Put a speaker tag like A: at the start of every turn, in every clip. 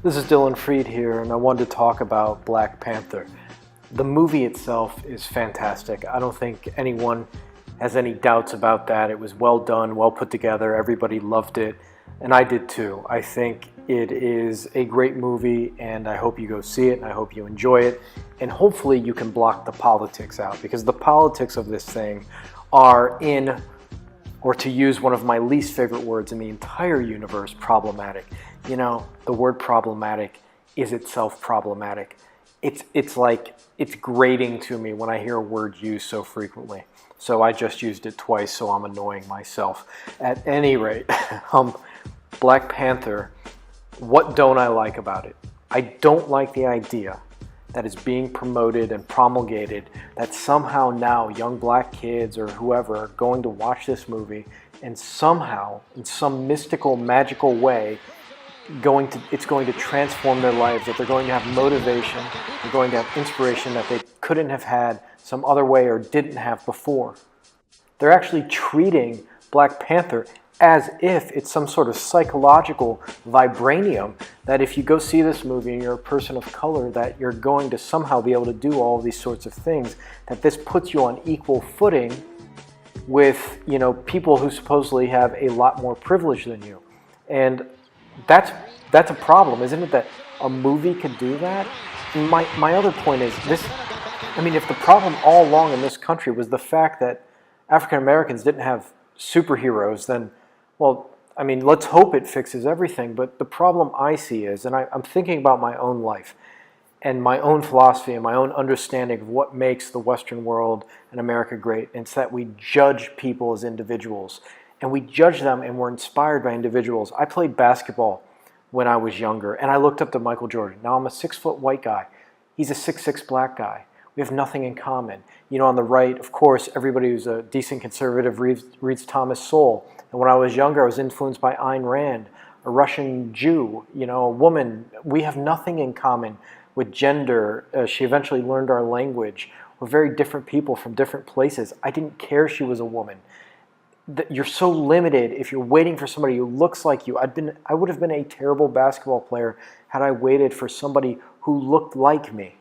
A: This is Dillon Freed here, and I wanted to talk about Black Panther. The movie itself is fantastic. I don't think anyone has any doubts about that. It was well done, well put together. Everybody loved it, and I did too. I think it is a great movie, and I hope you go see it, and I hope you enjoy it, and hopefully you can block the politics out, because the politics of this thing are or to use one of my least favorite words in the entire universe, problematic. You know, the word problematic is itself problematic. It's grating to me when I hear a word used so frequently. So I just used it twice, so I'm annoying myself. At any rate, Black Panther, what don't I like about it? I don't like the idea that is being promoted and promulgated that somehow now young black kids or whoever are going to watch this movie and somehow, in some mystical, magical way, it's going to transform their lives, that they're going to have motivation, they're going to have inspiration that they couldn't have had some other way or didn't have before. They're actually treating Black Panther as if it's some sort of psychological vibranium, that if you go see this movie and you're a person of color, that you're going to somehow be able to do all of these sorts of things, that this puts you on equal footing with, people who supposedly have a lot more privilege than you. And that's a problem, isn't it, that a movie could do that? And my other point is this, if the problem all along in this country was the fact that African Americans didn't have superheroes, then, let's hope it fixes everything. But the problem I see is, and I'm thinking about my own life and my own philosophy and my own understanding of what makes the Western world and America great. It's that we judge people as individuals. And we judge them and we're inspired by individuals. I played basketball when I was younger, and I looked up to Michael Jordan. Now I'm a 6-foot white guy. He's a 6'6" black guy. We have nothing in common. On the right, of course, everybody who's a decent conservative reads Thomas Sowell. And when I was younger, I was influenced by Ayn Rand, a Russian Jew, a woman. We have nothing in common with gender. She eventually learned our language. We're very different people from different places. I didn't care she was a woman. You're so limited if you're waiting for somebody who looks like you. I would have been a terrible basketball player had I waited for somebody who looked like me.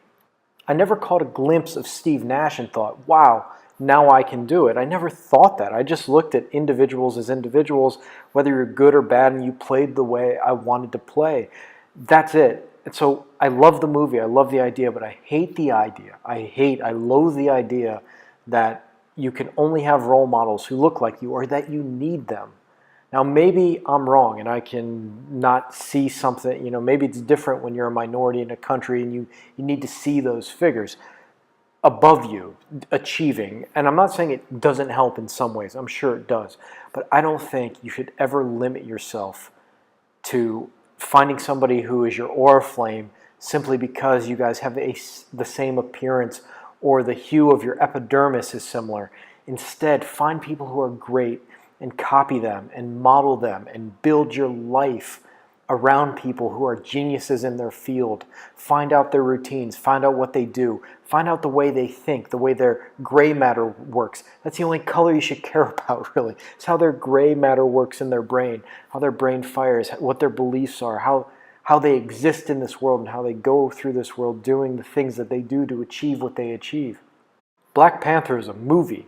A: I never caught a glimpse of Steve Nash and thought, wow, now I can do it. I never thought that. I just looked at individuals as individuals, whether you're good or bad, and you played the way I wanted to play. That's it. And so I love the movie. I love the idea, but I hate the idea. I loathe the idea that you can only have role models who look like you, or that you need them. Now, maybe I'm wrong and I can not see something, maybe it's different when you're a minority in a country and you need to see those figures above you achieving. And I'm not saying it doesn't help in some ways. I'm sure it does. But I don't think you should ever limit yourself to finding somebody who is your Oriflame simply because you guys have the same appearance or the hue of your epidermis is similar. Instead, find people who are great and copy them and model them and build your life around people who are geniuses in their field. Find out their routines, find out what they do, find out the way they think, the way their gray matter works. That's the only color you should care about, really. It's how their gray matter works in their brain, how their brain fires, what their beliefs are, how they exist in this world and how they go through this world doing the things that they do to achieve what they achieve. Black Panther is a movie,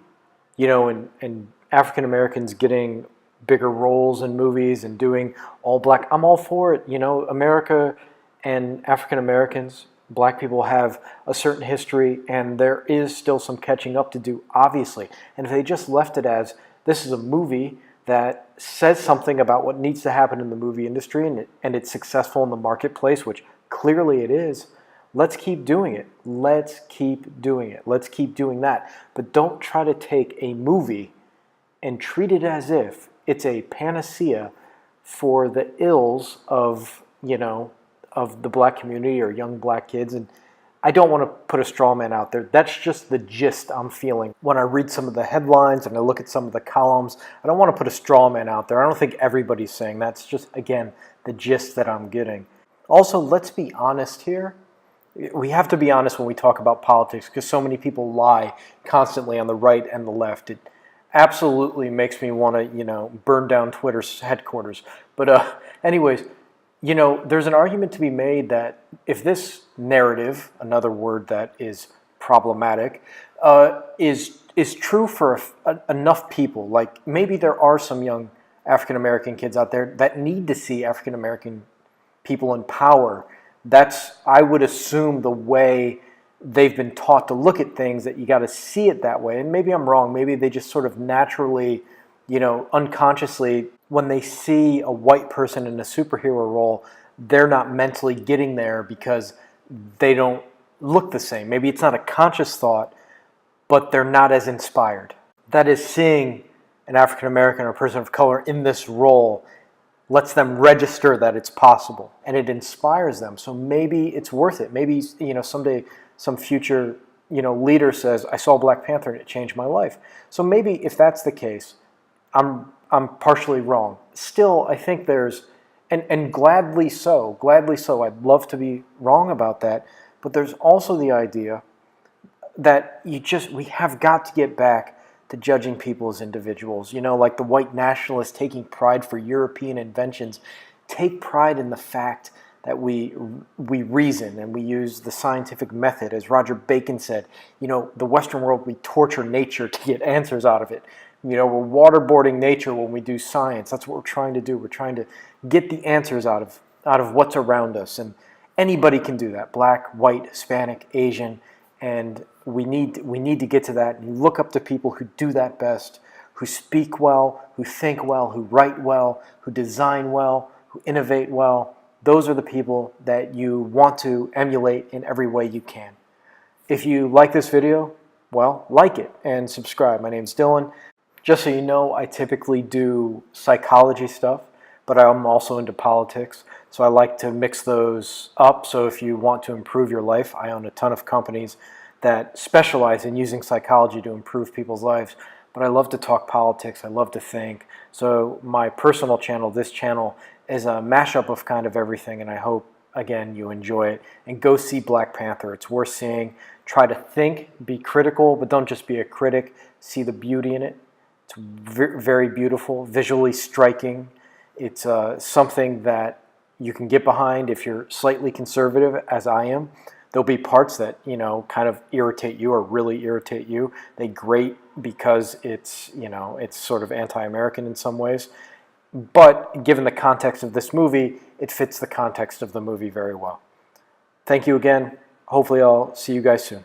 A: and African Americans getting bigger roles in movies and doing all black. I'm all for it. America and African Americans, black people have a certain history, and there is still some catching up to do, obviously. And if they just left it as, this is a movie that says something about what needs to happen in the movie industry and it's successful in the marketplace, which clearly it is, let's keep doing it. Let's keep doing it. Let's keep doing that. But don't try to take a movie and treat it as if it's a panacea for the ills of the black community or young black kids. And I don't want to put a straw man out there. That's just the gist I'm feeling when I read some of the headlines and I look at some of the columns. I don't want to put a straw man out there. I don't think everybody's saying that's just, again, the gist that I'm getting. Also, let's be honest here. We have to be honest when we talk about politics because so many people lie constantly on the right and the left. It absolutely makes me want to, burn down Twitter's headquarters. But anyways, You know, there's an argument to be made that if this narrative, another word that is problematic, is true for enough people, like maybe there are some young African American kids out there that need to see African American people in power. That's, I would assume, the way they've been taught to look at things, that you got to see it that way. And maybe I'm wrong. Maybe they just sort of naturally, you know, unconsciously, when they see a white person in a superhero role, they're not mentally getting there because they don't look the same. Maybe it's not a conscious thought, but they're not as inspired. That is, seeing an African American or a person of color in this role lets them register that it's possible, and it inspires them. So maybe it's worth it. Maybe, you know, someday some future, you know, leader says, I saw Black Panther and it changed my life. So maybe if that's the case, I'm partially wrong. Still, I think there's, and gladly so, I'd love to be wrong about that, but there's also the idea that we have got to get back to judging people as individuals. You know, like the white nationalists taking pride for European inventions. Take pride in the fact that we reason and we use the scientific method. As Roger Bacon said, you know, the Western world, we torture nature to get answers out of it. You know, we're waterboarding nature when we do science. That's what we're trying to do. We're trying to get the answers out of what's around us. And anybody can do that. Black, white, Hispanic, Asian. And we need to get to that. And you look up to people who do that best, who speak well, who think well, who write well, who design well, who innovate well. Those are the people that you want to emulate in every way you can. If you like this video, well, like it and subscribe. My name's Dillon. Just so you know, I typically do psychology stuff, but I'm also into politics. So I like to mix those up. So if you want to improve your life, I own a ton of companies that specialize in using psychology to improve people's lives. But I love to talk politics. I love to think. So my personal channel, this channel, is a mashup of kind of everything. And I hope, again, you enjoy it. And go see Black Panther. It's worth seeing. Try to think, be critical, but don't just be a critic. See the beauty in it. It's very beautiful, visually striking. It's something that you can get behind if you're slightly conservative, as I am. There'll be parts that, you know, kind of irritate you or really irritate you. They grate because it's, you know, it's sort of anti-American in some ways. But given the context of this movie, it fits the context of the movie very well. Thank you again. Hopefully I'll see you guys soon.